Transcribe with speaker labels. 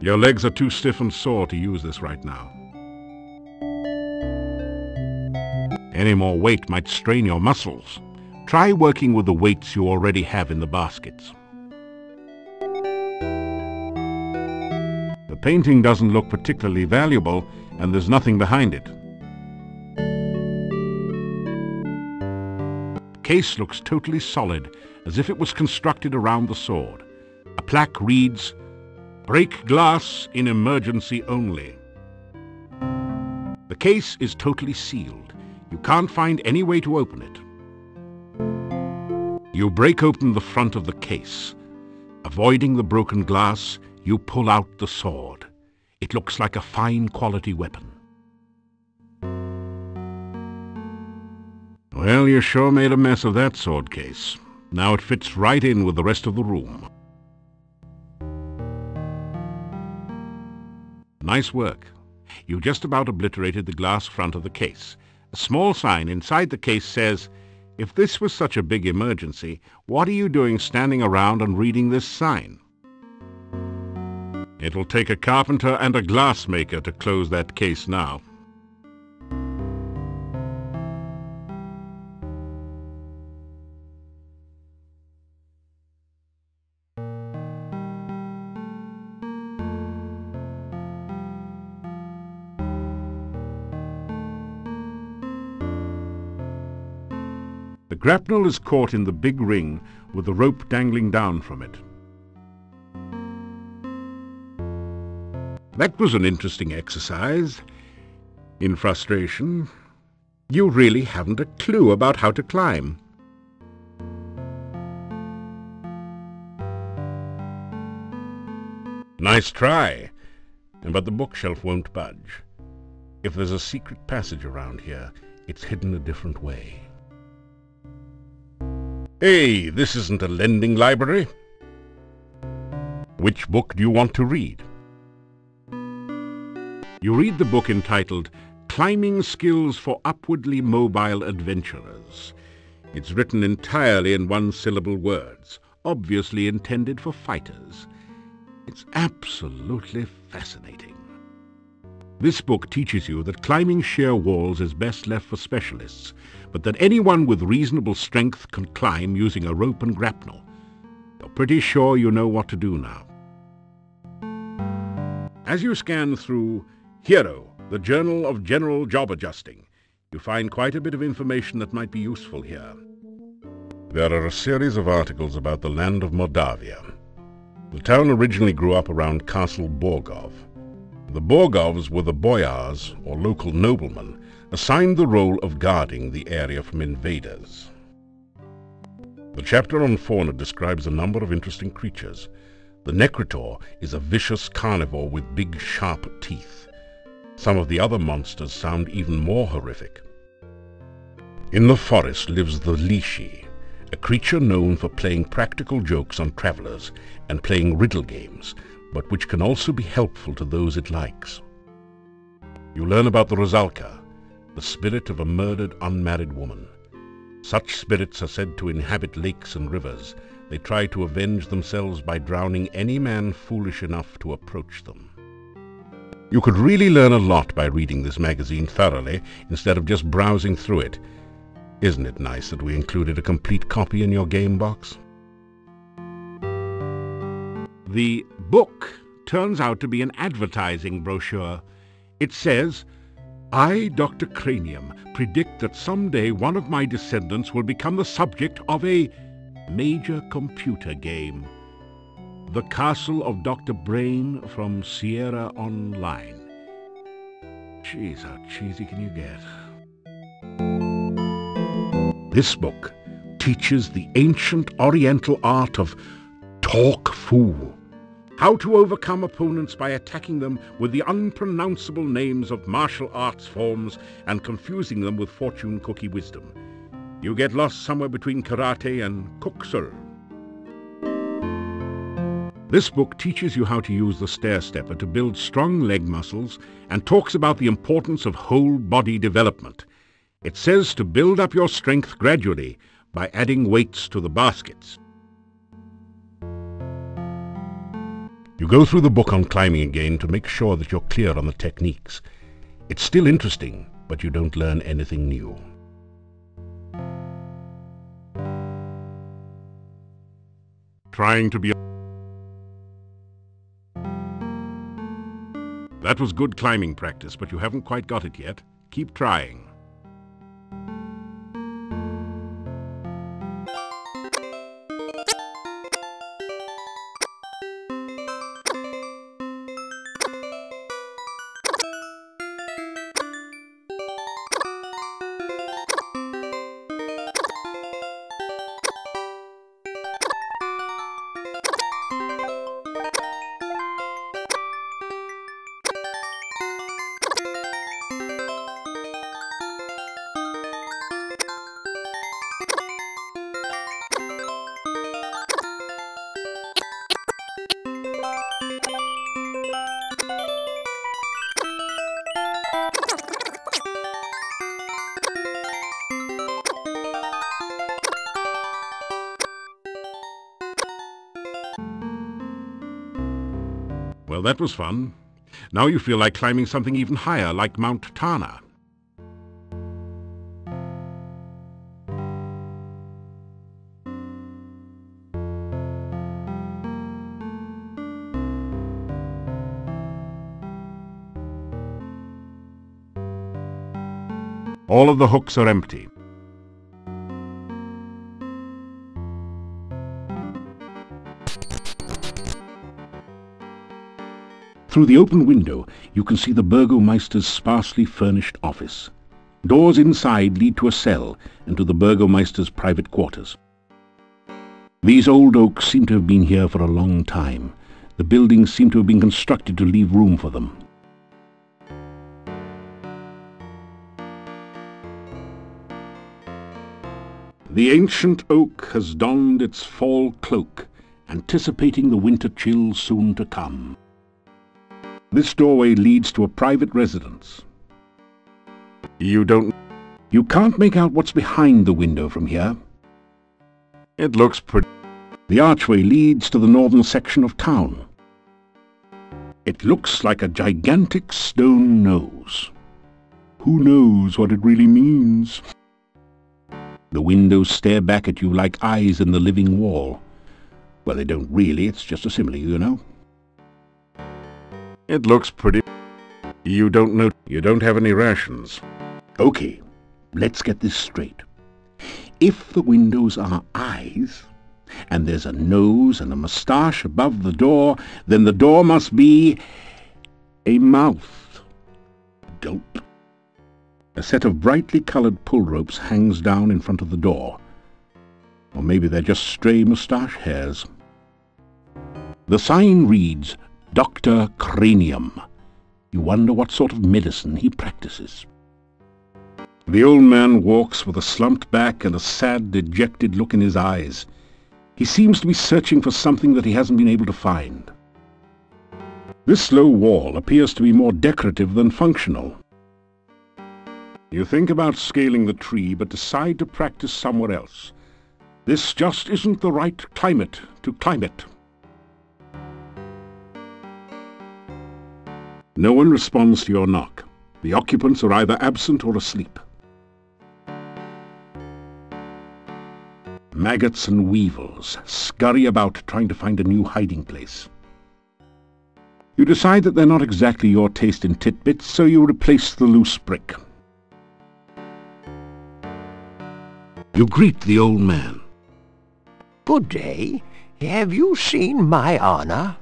Speaker 1: Your legs are too stiff and sore to use this right now. Any more weight might strain your muscles. Try working with the weights you already have in the baskets. The painting doesn't look particularly valuable, and there's nothing behind it. The case looks totally solid, as if it was constructed around the sword. A plaque reads, "Break glass in emergency only." The case is totally sealed. You can't find any way to open it. You break open the front of the case. Avoiding the broken glass, you pull out the sword. It looks like a fine quality weapon. Well, you sure made a mess of that sword case. Now it fits right in with the rest of the room. Nice work. You just about obliterated the glass front of the case. A small sign inside the case says, "If this was such a big emergency, what are you doing standing around and reading this sign?" It'll take a carpenter and a glassmaker to close that case now. The grapnel is caught in the big ring with the rope dangling down from it. That was an interesting exercise. In frustration, you really haven't a clue about how to climb. Nice try, but the bookshelf won't budge. If there's a secret passage around here, it's hidden a different way. Hey, this isn't a lending library. Which book do you want to read? You read the book entitled Climbing Skills for Upwardly Mobile Adventurers. It's written entirely in one-syllable words, obviously intended for fighters. It's absolutely fascinating. This book teaches you that climbing sheer walls is best left for specialists, but that anyone with reasonable strength can climb using a rope and grapnel. You're pretty sure you know what to do now. As you scan through Hero, the Journal of General Job Adjusting, you find quite a bit of information that might be useful here. There are a series of articles about the land of Moldavia. The town originally grew up around Castle Borgov. The Borgovs were the boyars, or local noblemen, assigned the role of guarding the area from invaders. The chapter on fauna describes a number of interesting creatures. The Narrator is a vicious carnivore with big, sharp teeth. Some of the other monsters sound even more horrific. In the forest lives the Lishi, a creature known for playing practical jokes on travelers and playing riddle games, but which can also be helpful to those it likes. You learn about the Rusalka, the spirit of a murdered unmarried woman. Such spirits are said to inhabit lakes and rivers. They try to avenge themselves by drowning any man foolish enough to approach them. You could really learn a lot by reading this magazine thoroughly instead of just browsing through it. Isn't it nice that we included a complete copy in your game box? The book turns out to be an advertising brochure. It says, "I, Dr. Cranium, predict that someday one of my descendants will become the subject of a major computer game. The Castle of Dr. Brain from Sierra Online." Jeez, how cheesy can you get? This book teaches the ancient Oriental art of talk fu. How to overcome opponents by attacking them with the unpronounceable names of martial arts forms and confusing them with fortune cookie wisdom. You get lost somewhere between karate and kuksul. This book teaches you how to use the stair-stepper to build strong leg muscles and talks about the importance of whole body development. It says to build up your strength gradually by adding weights to the baskets. You go through the book on climbing again to make sure that you're clear on the techniques. It's still interesting, but you don't learn anything new. Trying to be... That was good climbing practice, but you haven't quite got it yet. Keep trying. Well, that was fun. Now you feel like climbing something even higher, like Mount Tana. All of the hooks are empty. Through the open window, you can see the Burgomeister's sparsely furnished office. Doors inside lead to a cell and to the Burgomeister's private quarters. These old oaks seem to have been here for a long time. The buildings seem to have been constructed to leave room for them. The ancient oak has donned its fall cloak, anticipating the winter chill soon to come. This doorway leads to a private residence. You can't make out what's behind the window from here. It looks pretty. The archway leads to the northern section of town. It looks like a gigantic stone nose. Who knows what it really means? The windows stare back at you like eyes in the living wall. Well, they don't really, it's just a simile, you know. It looks pretty. You don't have any rations. Okay, let's get this straight. If the windows are eyes, and there's a nose and a moustache above the door, then the door must be a mouth. Gulp. A set of brightly coloured pull ropes hangs down in front of the door. Or maybe they're just stray moustache hairs. The sign reads, Dr. Cranium. You wonder what sort of medicine he practices. The old man walks with a slumped back and a sad, dejected look in his eyes. He seems to be searching for something that he hasn't been able to find. This low wall appears to be more decorative than functional. You think about scaling the tree, but decide to practice somewhere else. This just isn't the right climate to climb it. No one responds to your knock. The occupants are either absent or asleep. Maggots and weevils scurry about trying to find a new hiding place. You decide that they're not exactly your taste in titbits, so you replace the loose brick. You greet the old man.
Speaker 2: Good day. Have you seen my Anna?